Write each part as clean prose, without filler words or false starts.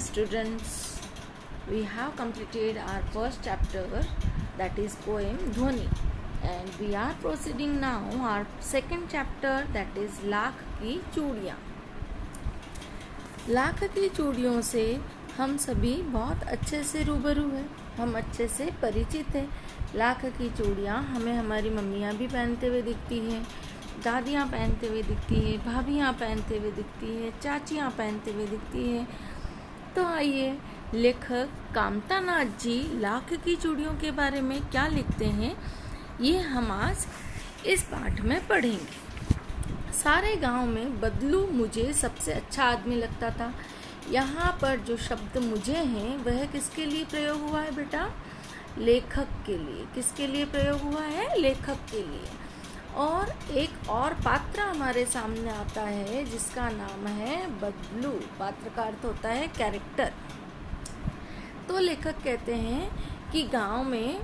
students, we have completed our first chapter, that is poem Dhwani, and we are proceeding now our second chapter, that is lakh की चूड़ियाँ। लाख की चूड़ियों से हम सभी बहुत अच्छे से रूबरू हैं, हम अच्छे से परिचित हैं। लाख की चूड़ियाँ हमें हमारी मम्मियाँ भी पहनते हुए दिखती हैं, दादियाँ पहनते हुए दिखती हैं, भाभियाँ पहनते हुए दिखती हैं, चाचियाँ पहनते हुए दिखती हैं। तो आइए लेखक कामता नाथ जी लाख की चूड़ियों के बारे में क्या लिखते हैं, ये हम आज इस पाठ में पढ़ेंगे। सारे गांव में बदलू मुझे सबसे अच्छा आदमी लगता था। यहाँ पर जो शब्द मुझे हैं वह किसके लिए प्रयोग हुआ है बेटा? लेखक के लिए। किसके लिए प्रयोग हुआ है? लेखक के लिए। और एक और पात्र हमारे सामने आता है जिसका नाम है बदलू। पात्र का अर्थ होता है कैरेक्टर। तो लेखक कहते हैं कि गांव में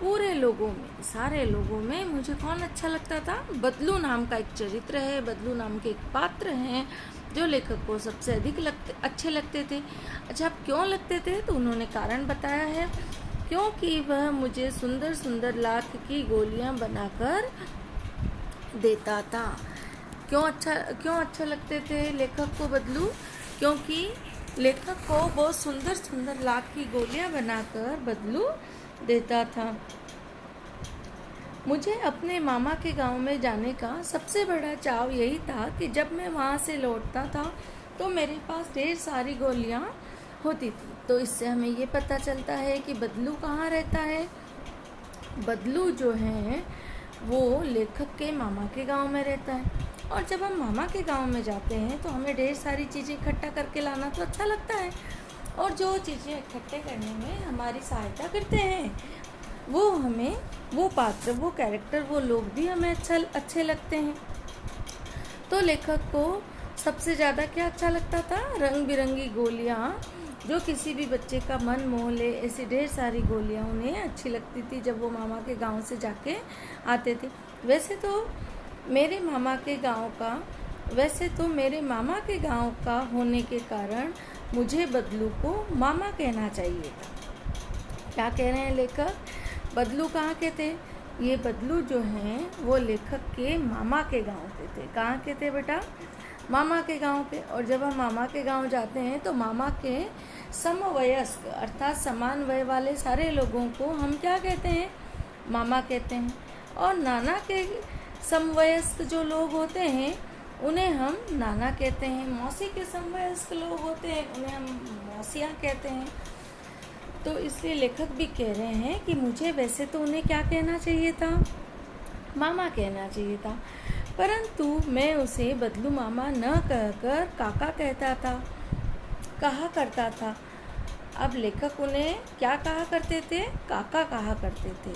पूरे लोगों में, सारे लोगों में मुझे कौन अच्छा लगता था? बदलू नाम का एक चरित्र है, बदलू नाम के एक पात्र हैं जो लेखक को सबसे अधिक अच्छे लगते थे। अच्छा, अब क्यों लगते थे? तो उन्होंने कारण बताया है, क्योंकि वह मुझे सुंदर सुंदर लाख की गोलियां बनाकर देता था। क्यों अच्छा लगते थे लेखक को बदलू? क्योंकि लेखक को बहुत सुंदर सुंदर लाख की गोलियां बनाकर बदलू देता था। मुझे अपने मामा के गांव में जाने का सबसे बड़ा चाव यही था कि जब मैं वहां से लौटता था तो मेरे पास ढेर सारी गोलियां होती थी। तो इससे हमें ये पता चलता है कि बदलू कहाँ रहता है। बदलू जो है वो लेखक के मामा के गांव में रहता है। और जब हम मामा के गांव में जाते हैं तो हमें ढेर सारी चीज़ें इकट्ठा करके लाना तो अच्छा लगता है, और जो चीज़ें इकट्ठे करने में हमारी सहायता करते हैं वो हमें, वो पात्र, वो कैरेक्टर, वो लोग भी हमें अच्छे लगते हैं। तो लेखक को सबसे ज़्यादा क्या अच्छा लगता था? रंग बिरंगी गोलियाँ, जो किसी भी बच्चे का मन मोह ले, ऐसी ढेर सारी गोलियाँ उन्हें अच्छी लगती थी जब वो मामा के गांव से जाके आते थे। वैसे तो मेरे मामा के गांव का होने के कारण मुझे बदलू को मामा कहना चाहिए था। क्या कह रहे हैं लेखक? बदलू कहाँ के थे? ये बदलू जो हैं वो लेखक के मामा के गांव के थे। कहाँ के थे बेटा? मामा के गांव के। और जब हम मामा के गांव जाते हैं तो मामा के समवयस्क अर्थात समान वय वाले सारे लोगों को हम क्या कहते हैं? मामा कहते हैं। और नाना के समवयस्क जो लोग होते हैं उन्हें हम नाना कहते हैं। मौसी के समवयस्क लोग होते हैं उन्हें हम मौसियाँ कहते हैं। तो इसलिए लेखक भी कह रहे हैं कि मुझे वैसे तो उन्हें क्या कहना चाहिए था? मामा कहना चाहिए था, परंतु मैं उसे बदलू मामा न कहकर काका कहा करता था। अब लेखक उन्हें क्या कहा करते थे? काका कहा करते थे।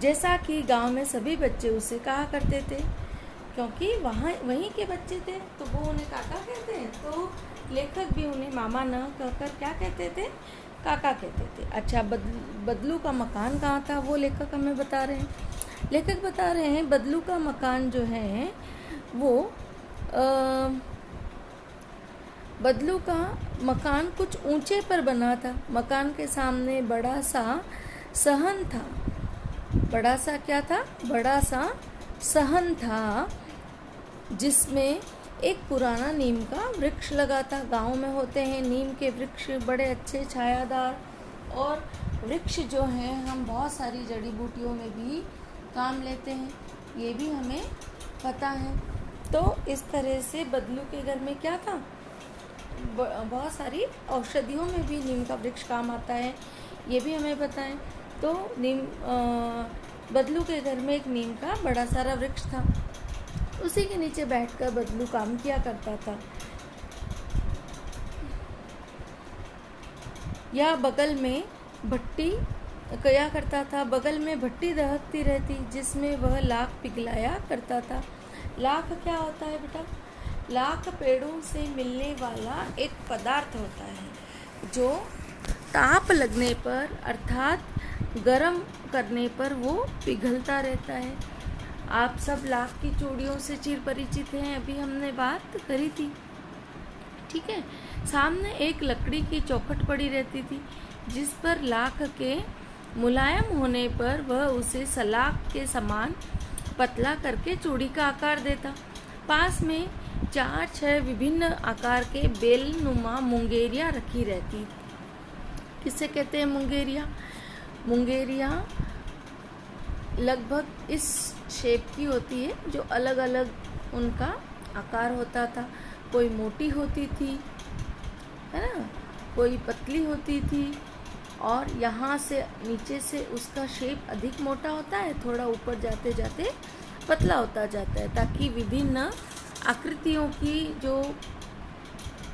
जैसा कि गांव में सभी बच्चे उसे कहा करते थे, क्योंकि वहीं के बच्चे थे तो वो उन्हें काका कहते हैं। तो लेखक भी उन्हें मामा न कहकर क्या कहते थे? काका कहते थे। अच्छा, बदलू का मकान कहाँ था वो लेखक हमें बता रहे हैं। लेखक बता रहे हैं बदलू का मकान जो है वो बदलू का मकान कुछ ऊंचे पर बना था। मकान के सामने बड़ा सा सहन था। बड़ा सा क्या था? बड़ा सा सहन था जिसमें एक पुराना नीम का वृक्ष लगा था। गांव में होते हैं नीम के वृक्ष, बड़े अच्छे छायादार, और वृक्ष जो हैं हम बहुत सारी जड़ी बूटियों में भी काम लेते हैं, ये भी हमें पता है। तो इस तरह से बदलू के घर में क्या था? बहुत सारी औषधियों में भी नीम का वृक्ष काम आता है, ये भी हमें पता है। तो बदलू के घर में एक नीम का बड़ा सारा वृक्ष था, उसी के नीचे बैठकर बदलू काम किया करता था। या बगल में भट्टी क्या करता था? बगल में भट्टी दहकती रहती जिसमें वह लाख पिघलाया करता था। लाख क्या होता है बेटा? लाख पेड़ों से मिलने वाला एक पदार्थ होता है जो ताप लगने पर अर्थात गर्म करने पर वो पिघलता रहता है। आप सब लाख की चूड़ियों से चिर परिचित हैं, अभी हमने बात करी थी। ठीक है। सामने एक लकड़ी की चौखट पड़ी रहती थी, जिस पर लाख के मुलायम होने पर वह उसे सलाख के समान पतला करके चूड़ी का आकार देता। पास में 4-6 विभिन्न आकार के बेलनुमा मुंगेरियाँ रखी रहती। किसे कहते हैं मुंगेरियाँ? मुंगेरियाँ लगभग इस शेप की होती है, जो अलग अलग उनका आकार होता था। कोई मोटी होती थी, है ना, कोई पतली होती थी, और यहाँ से नीचे से उसका शेप अधिक मोटा होता है, थोड़ा ऊपर जाते जाते पतला होता जाता है, ताकि विभिन्न आकृतियों की जो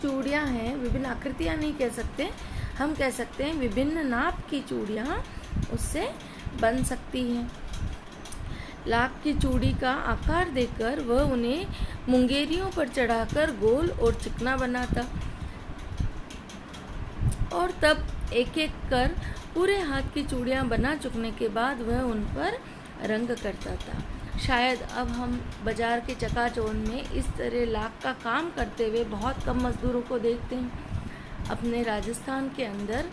चूड़ियाँ हैं, विभिन्न आकृतियाँ नहीं कह सकते, हम कह सकते हैं विभिन्न नाप की चूड़ियाँ उससे बन सकती हैं। लाख की चूड़ी का आकार देकर वह उन्हें मुंगेरियों पर चढ़ाकर गोल और चिकना बनाता, और तब एक एक कर पूरे हाथ की चूड़ियाँ बना चुकने के बाद वह उन पर रंग करता था। शायद अब हम बाजार के चकाचौंध में इस तरह लाख का काम करते हुए बहुत कम मजदूरों को देखते हैं। अपने राजस्थान के अंदर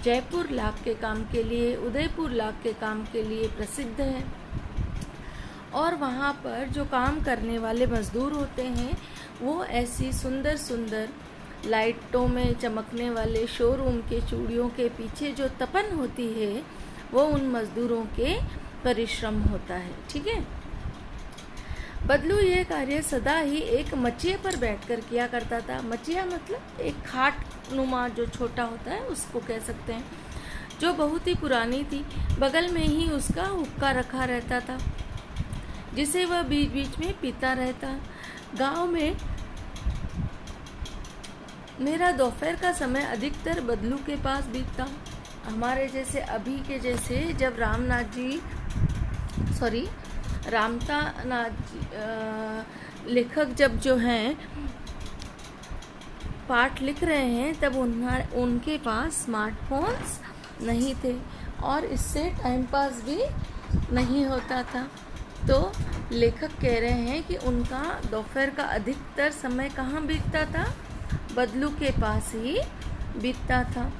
जयपुर लाख के काम के लिए, उदयपुर लाख के काम के लिए प्रसिद्ध है, और वहाँ पर जो काम करने वाले मजदूर होते हैं वो ऐसी सुंदर सुंदर लाइटों में चमकने वाले शोरूम के चूड़ियों के पीछे जो तपन होती है वो उन मजदूरों के परिश्रम होता है। ठीक है। बदलू यह कार्य सदा ही एक मचिए पर बैठकर किया करता था। मचिया मतलब एक खाट नुमा जो छोटा होता है उसको कह सकते हैं, जो बहुत ही पुरानी थी। बगल में ही उसका हुक्का रखा रहता था, जिसे वह बीच बीच में पीता रहता। गांव में मेरा दोपहर का समय अधिकतर बदलू के पास बीतता। हमारे जैसे अभी के जैसे जब रामता नाथ लेखक जब जो हैं पाठ लिख रहे हैं, तब उनके पास स्मार्टफोन्स नहीं थे और इससे टाइम पास भी नहीं होता था। तो लेखक कह रहे हैं कि उनका दोपहर का अधिकतर समय कहाँ बीतता था? बदलू के पास ही बीतता था।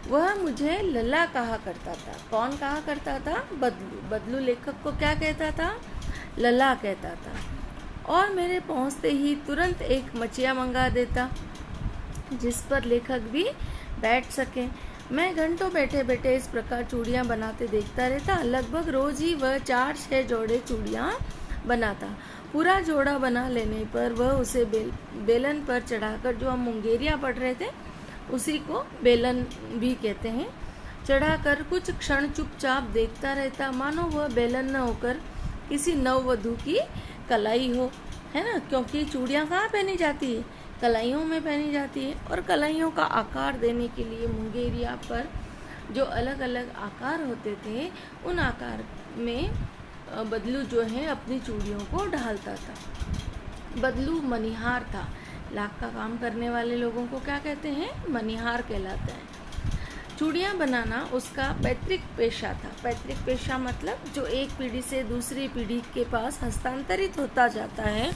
वह मुझे लला कहा करता था। कौन कहा करता था? बदलू। बदलू लेखक को क्या कहता था? लला कहता था। और मेरे पहुंचते ही तुरंत एक मचिया मंगा देता, जिस पर लेखक भी बैठ सके। मैं घंटों बैठे बैठे इस प्रकार चूड़ियाँ बनाते देखता रहता। लगभग रोज ही वह 4-6 जोड़े चूड़ियाँ बनाता। पूरा जोड़ा बना लेने पर वह उसे बेलन पर चढ़ाकर, जो हम मुंगेरियाँ पढ़ रहे थे उसी को बेलन भी कहते हैं, चढ़ाकर कुछ क्षण चुपचाप देखता रहता, मानो वह बेलन न होकर किसी नववधू की कलाई हो, है ना। क्योंकि चूड़ियाँ कहाँ पहनी जाती है? कलाइयों में पहनी जाती है। और कलाइयों का आकार देने के लिए मुंगेरिया पर जो अलग अलग आकार होते थे, उन आकार में बदलू जो है अपनी चूड़ियों को ढालता था। बदलू मनिहार था। लाख का काम करने वाले लोगों को क्या कहते हैं? मनिहार कहलाते हैं। चूड़ियाँ बनाना उसका पैतृक पेशा था। पैतृक पेशा मतलब जो एक पीढ़ी से दूसरी पीढ़ी के पास हस्तांतरित होता जाता है,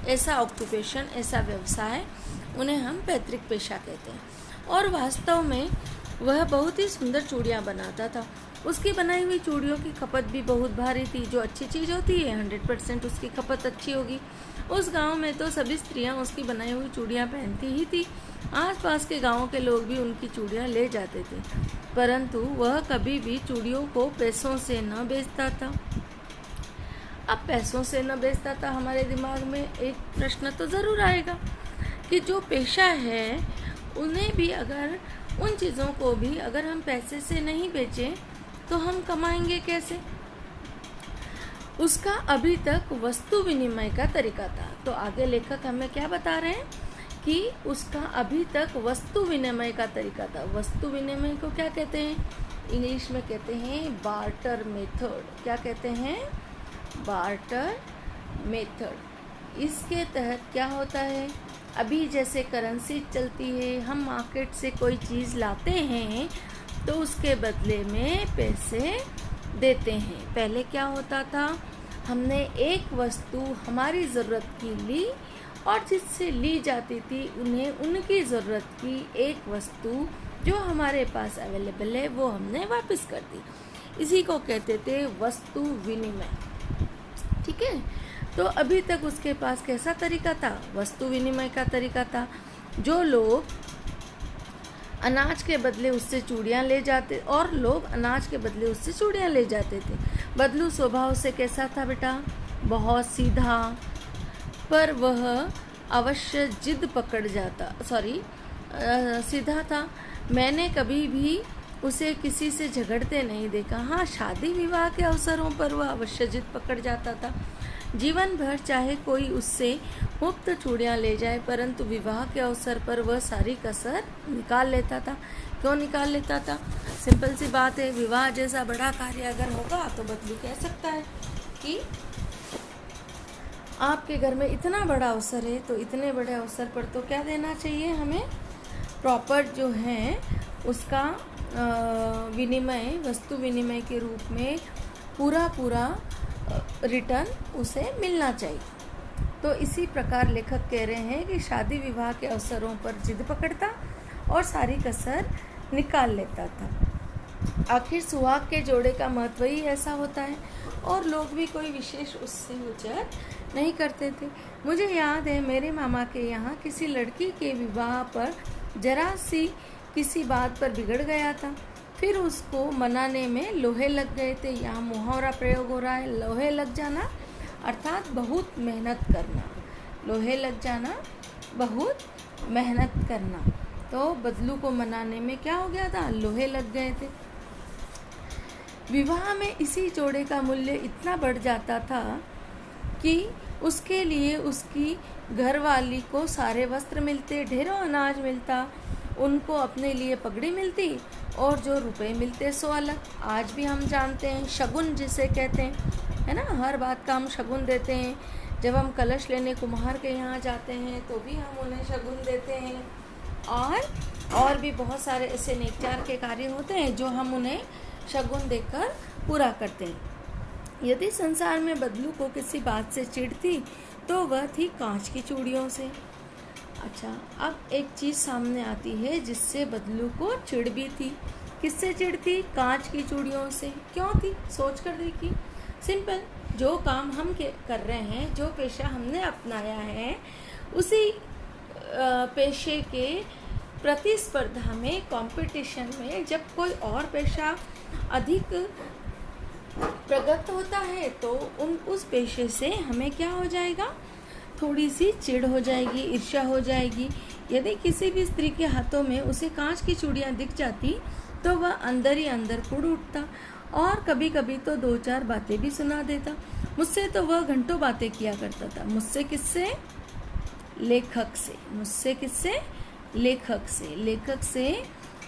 ऐसा ऑक्यूपेशन, ऐसा व्यवसाय, उन्हें हम पैतृक पेशा कहते हैं। और वास्तव में वह बहुत ही सुंदर चूड़ियाँ बनाता था। उसकी बनाई हुई चूड़ियों की खपत भी बहुत भारी थी। जो अच्छी चीज़ होती है 100% उसकी खपत अच्छी होगी। उस गांव में तो सभी स्त्रियां उसकी बनाई हुई चूड़ियाँ पहनती ही थी। आसपास के गांवों के लोग भी उनकी चूड़ियाँ ले जाते थे, परंतु वह कभी भी चूड़ियों को पैसों से न बेचता था। अब पैसों से न बेचता था, हमारे दिमाग में एक प्रश्न तो ज़रूर आएगा कि जो पेशा है उन्हें भी, अगर उन चीज़ों को भी अगर हम पैसे से नहीं बेचें तो हम कमाएंगे कैसे? उसका अभी तक वस्तु विनिमय का तरीका था। तो आगे लेखक हमें क्या बता रहे हैं कि उसका अभी तक वस्तु विनिमय का तरीका था। वस्तु विनिमय को क्या कहते हैं? इंग्लिश में कहते हैं बार्टर मेथड। क्या कहते हैं? Barter method. इसके तहत क्या होता है? अभी जैसे करेंसी चलती है, हम मार्केट से कोई चीज़ लाते हैं तो उसके बदले में पैसे देते हैं। पहले क्या होता था? हमने एक वस्तु हमारी ज़रूरत की ली और जिससे ली जाती थी उन्हें उनकी ज़रूरत की एक वस्तु जो हमारे पास अवेलेबल है वो हमने वापस कर दी। इसी को कहते थे वस्तु विनिमय। ठीक है, तो अभी तक उसके पास कैसा तरीका था? वस्तु विनिमय का तरीका था। जो लोग अनाज के बदले उससे चूड़ियाँ ले जाते और लोग अनाज के बदले उससे चूड़ियाँ ले जाते थे। बदलू स्वभाव से कैसा था बेटा? बहुत सीधा, पर वह अवश्य जिद पकड़ जाता। सीधा था। मैंने कभी भी उसे किसी से झगड़ते नहीं देखा। हाँ, शादी विवाह के अवसरों पर वह अवश्य जिद पकड़ जाता था। जीवन भर चाहे कोई उससे मुफ्त चूड़ियाँ ले जाए, परंतु विवाह के अवसर पर वह सारी कसर निकाल लेता था। क्यों निकाल लेता था? सिंपल सी बात है, विवाह जैसा बड़ा कार्य अगर होगा तो बदलू कह सकता है कि आपके घर में इतना बड़ा अवसर है, तो इतने बड़े अवसर पर तो क्या देना चाहिए हमें? प्रॉपर जो है उसका विनिमय, वस्तु विनिमय के रूप में पूरा रिटर्न उसे मिलना चाहिए। तो इसी प्रकार लेखक कह रहे हैं कि शादी विवाह के अवसरों पर जिद पकड़ता और सारी कसर निकाल लेता था। आखिर सुहाग के जोड़े का महत्व ही ऐसा होता है और लोग भी कोई विशेष उससे उच्चर नहीं करते थे। मुझे याद है मेरे मामा के यहाँ किसी लड़की के विवाह पर जरा सी किसी बात पर बिगड़ गया था। फिर उसको मनाने में लोहे लग गए थे। यहाँ मुहावरा प्रयोग हो रहा है, लोहे लग जाना अर्थात बहुत मेहनत करना। लोहे लग जाना, बहुत मेहनत करना। तो बदलू को मनाने में क्या हो गया था? लोहे लग गए थे। विवाह में इसी जोड़े का मूल्य इतना बढ़ जाता था कि उसके लिए उसकी घरवाली को सारे वस्त्र मिलते, ढेरों अनाज मिलता, उनको अपने लिए पगड़ी मिलती और जो रुपए मिलते सो अलग। आज भी हम जानते हैं शगुन जिसे कहते हैं, है ना, हर बात का हम शगुन देते हैं। जब हम कलश लेने कुम्हार के यहाँ जाते हैं तो भी हम उन्हें शगुन देते हैं, और भी बहुत सारे ऐसे नेकचार के कार्य होते हैं जो हम उन्हें शगुन देकर पूरा करते हैं। यदि संसार में बदलू को किसी बात से चिढ़ थी तो वह थी कांच की चूड़ियों से। अच्छा, अब एक चीज़ सामने आती है जिससे बदलू को चिढ़ भी थी। किससे चिढ़ थी? कांच की चूड़ियों से। क्यों थी? सोच कर देखिए। सिंपल, जो काम हम कर रहे हैं, जो पेशा हमने अपनाया है, उसी पेशे के प्रतिस्पर्धा में, कंपटीशन में जब कोई और पेशा अधिक प्रगत होता है तो उस पेशे से हमें क्या हो जाएगा? थोड़ी सी चिढ़ हो जाएगी, ईर्ष्या हो जाएगी। यदि किसी भी स्त्री के हाथों में उसे कांच की चूड़ियाँ दिख जाती तो वह अंदर ही अंदर कुड़ उठता और कभी कभी तो 2-4 बातें भी सुना देता। मुझसे तो वह घंटों बातें किया करता था। मुझसे किससे? लेखक से। मुझसे किससे? लेखक से। लेखक से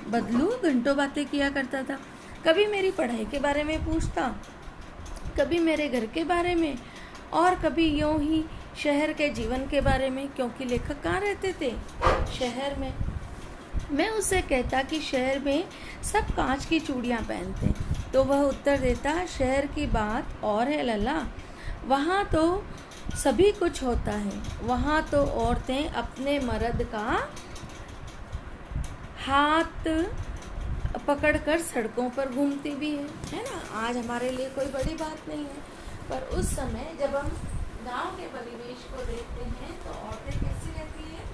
बदलू घंटों बातें किया करता था। कभी मेरी पढ़ाई के बारे में पूछता, कभी मेरे घर के बारे में, और कभी यूं ही शहर के जीवन के बारे में, क्योंकि लेखक कहाँ रहते थे? शहर में। मैं उससे कहता कि शहर में सब कांच की चूड़ियाँ पहनते हैं, तो वह उत्तर देता, शहर की बात और है लला, वहाँ तो सभी कुछ होता है। वहाँ तो औरतें अपने मर्द का हाथ पकड़कर सड़कों पर घूमती भी है ना। आज हमारे लिए कोई बड़ी बात नहीं है, पर उस समय जब हम गांव के परिवेश को देखते हैं तो औरतें कैसी रहती है?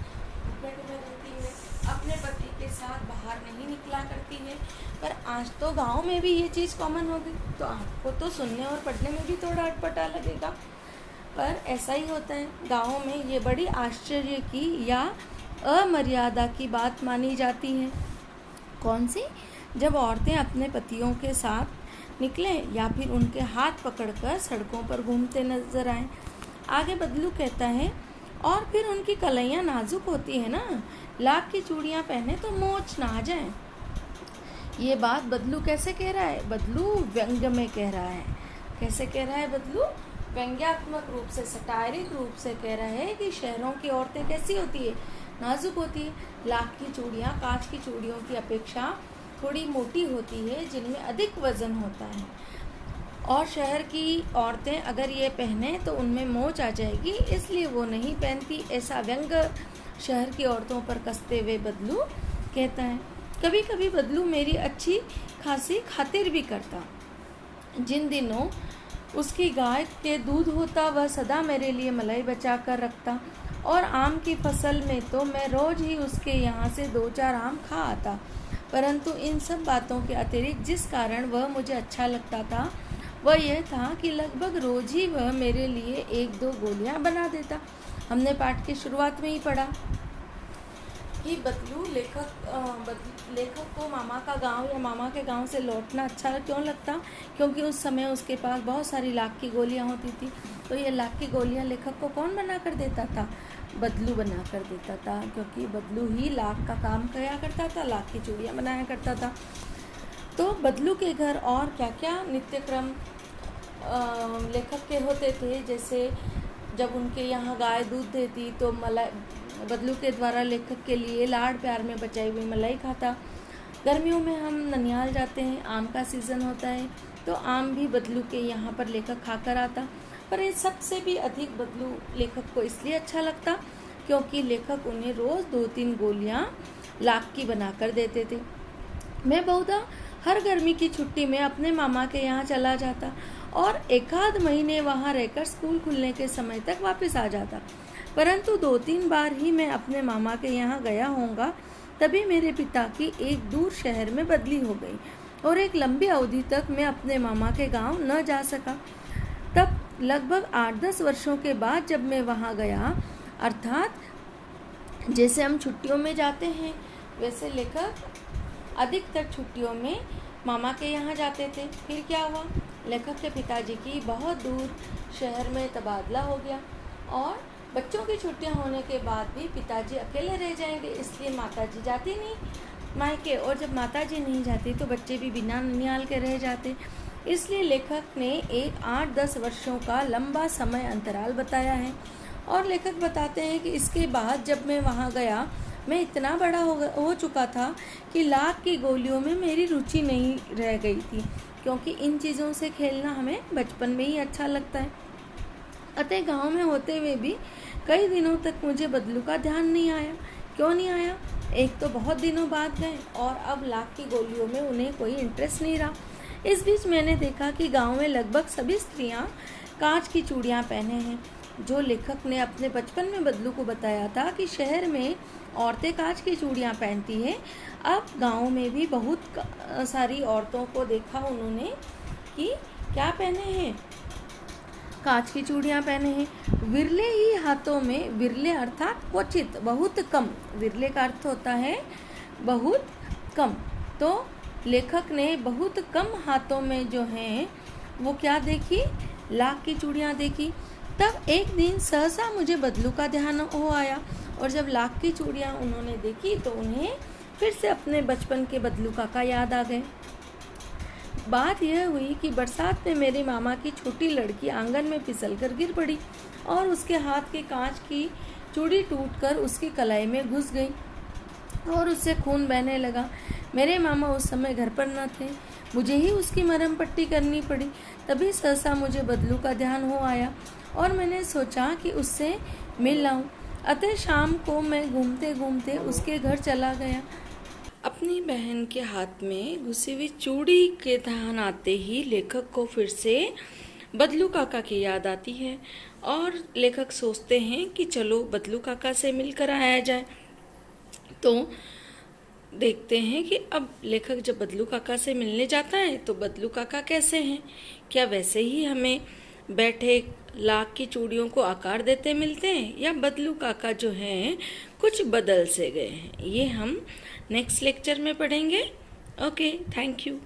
घूंघट में रहती है, अपने पति के साथ बाहर नहीं निकला करती है। पर आज तो गांव में भी ये चीज़ कॉमन हो गई, तो आपको तो सुनने और पढ़ने में भी थोड़ा अटपटा लगेगा, पर ऐसा ही होता है। गाँव में ये बड़ी आश्चर्य की या अमर्यादा की बात मानी जाती है। कौन सी? जब औरतें अपने पतियों के साथ निकलें या फिर उनके हाथ पकड़कर सड़कों पर घूमते नजर आएं। आगे बदलू कहता है, और फिर उनकी कलाइयाँ नाजुक होती है ना, लाख की चूड़ियाँ पहने तो मोच ना आ जाए। ये बात बदलू कैसे कह रहा है? बदलू व्यंग्य में कह रहा है। कैसे कह रहा है बदलू? व्यंग्यात्मक रूप से, सटायरिक रूप से कह रहा है कि शहरों की औरतें कैसी होती है? नाजुक होती है। लाख की चूड़ियाँ कांच की चूड़ियों की अपेक्षा थोड़ी मोटी होती है, जिनमें अधिक वजन होता है, और शहर की औरतें अगर ये पहने तो उनमें मोच आ जाएगी, इसलिए वो नहीं पहनती। ऐसा व्यंग शहर की औरतों पर कसते हुए बदलू कहता है। कभी कभी बदलू मेरी अच्छी खासी खातिर भी करता। जिन दिनों उसकी गाय के दूध होता वह सदा मेरे लिए मलाई बचा कर रखता, और आम की फसल में तो मैं रोज ही उसके यहाँ से 2-4 आम खा आता। परंतु इन सब बातों के अतिरिक्त जिस कारण वह मुझे अच्छा लगता था वह यह था कि लगभग रोज ही वह मेरे लिए 1-2 गोलियां बना देता। हमने पाठ की शुरुआत में ही पढ़ा कि बदलू लेखक को मामा का गांव या मामा के गांव से लौटना अच्छा क्यों लगता, क्योंकि उस समय उसके पास बहुत सारी लाख की गोलियां होती थी। तो ये लाख की गोलियां लेखक को कौन बना कर देता था? बदलू बना कर देता था, क्योंकि बदलू ही लाख का काम किया करता था, लाख की चूड़ियाँ बनाया करता था। तो बदलू के घर और क्या क्या नित्यक्रम लेखक के होते थे। जैसे जब उनके यहाँ गाय दूध देती तो मलाई बदलू के द्वारा लेखक के लिए लाड़ प्यार में बचाई हुई मलाई खाता। गर्मियों में हम ननिहाल जाते हैं, आम का सीज़न होता है, तो आम भी बदलू के यहाँ पर लेखक खाकर आता। पर ये सबसे भी अधिक बदलू लेखक को इसलिए अच्छा लगता क्योंकि लेखक उन्हें रोज़ 2-3 गोलियाँ लाख की बना कर देते थे। मैं बहुधा हर गर्मी की छुट्टी में अपने मामा के यहाँ चला जाता और 1-आध महीने वहाँ रहकर स्कूल खुलने के समय तक वापस आ जाता। परंतु 2-3 बार ही मैं अपने मामा के यहाँ गया होऊंगा, तभी मेरे पिता की एक दूर शहर में बदली हो गई और एक लंबी अवधि तक मैं अपने मामा के गांव न जा सका। तब लगभग 8-10 वर्षों के बाद जब मैं वहाँ गया, अर्थात जैसे हम छुट्टियों में जाते हैं वैसे लेखक अधिकतर छुट्टियों में मामा के यहाँ जाते थे। फिर क्या हुआ? लेखक के पिताजी की बहुत दूर शहर में तबादला हो गया और बच्चों की छुट्टियां होने के बाद भी पिताजी अकेले रह जाएंगे, इसलिए माताजी जाती नहीं मायके, और जब माताजी नहीं जाती तो बच्चे भी बिना ननिहाल के रह जाते। इसलिए लेखक ने एक 8-10 वर्षों का लंबा समय अंतराल बताया है। और लेखक बताते हैं कि इसके बाद जब मैं वहाँ गया, मैं इतना बड़ा हो चुका था कि लाख की गोलियों में मेरी रुचि नहीं रह गई थी, क्योंकि इन चीज़ों से खेलना हमें बचपन में ही अच्छा लगता है। अतः गांव में होते हुए भी कई दिनों तक मुझे बदलू का ध्यान नहीं आया। क्यों नहीं आया? एक तो बहुत दिनों बाद गए और अब लाख की गोलियों में उन्हें कोई इंटरेस्ट नहीं रहा। इस बीच मैंने देखा कि गांव में लगभग सभी स्त्रियां कांच की चूड़ियां पहने हैं। जो लेखक ने अपने बचपन में बदलू को बताया था कि शहर में औरतें कांच की चूड़ियां पहनती हैं, अब गांव में भी बहुत सारी औरतों को देखा उन्होंने कि क्या पहने हैं, कांच की चूड़ियां पहने हैं। विरले ही हाथों में, विरले अर्थात क्वचित, बहुत कम, विरले का अर्थ होता है बहुत कम। तो लेखक ने बहुत कम हाथों में जो हैं वो क्या देखी? लाख की चूड़ियां देखी। तब एक दिन सहसा मुझे बदलू का ध्यान हो आया और जब लाख की चूड़ियां उन्होंने देखी तो उन्हें फिर से अपने बचपन के बदलू काका याद आ गए। बात यह हुई कि बरसात में मेरे मामा की छोटी लड़की आंगन में फिसलकर गिर पड़ी और उसके हाथ के कांच की चूड़ी टूटकर उसकी कलाई में घुस गई और उससे खून बहने लगा। मेरे मामा उस समय घर पर न थे, मुझे ही उसकी मरहम पट्टी करनी पड़ी। तभी सहसा मुझे बदलू का ध्यान हो आया और मैंने सोचा कि उससे मिल लाऊं। अतः शाम को मैं घूमते घूमते उसके घर चला गया। अपनी बहन के हाथ में घुसी हुई चूड़ी के ध्यान आते ही लेखक को फिर से बदलू काका की याद आती है और लेखक सोचते हैं कि चलो बदलू काका से मिलकर आया जाए। तो देखते हैं कि अब लेखक जब बदलू काका से मिलने जाता है तो बदलू काका कैसे हैं, क्या वैसे ही हमें बैठे लाख की चूड़ियों को आकार देते मिलते हैं या बदलू काका जो हैं कुछ बदल से गए हैं। ये हम नेक्स्ट लेक्चर में पढ़ेंगे। Okay, thank you.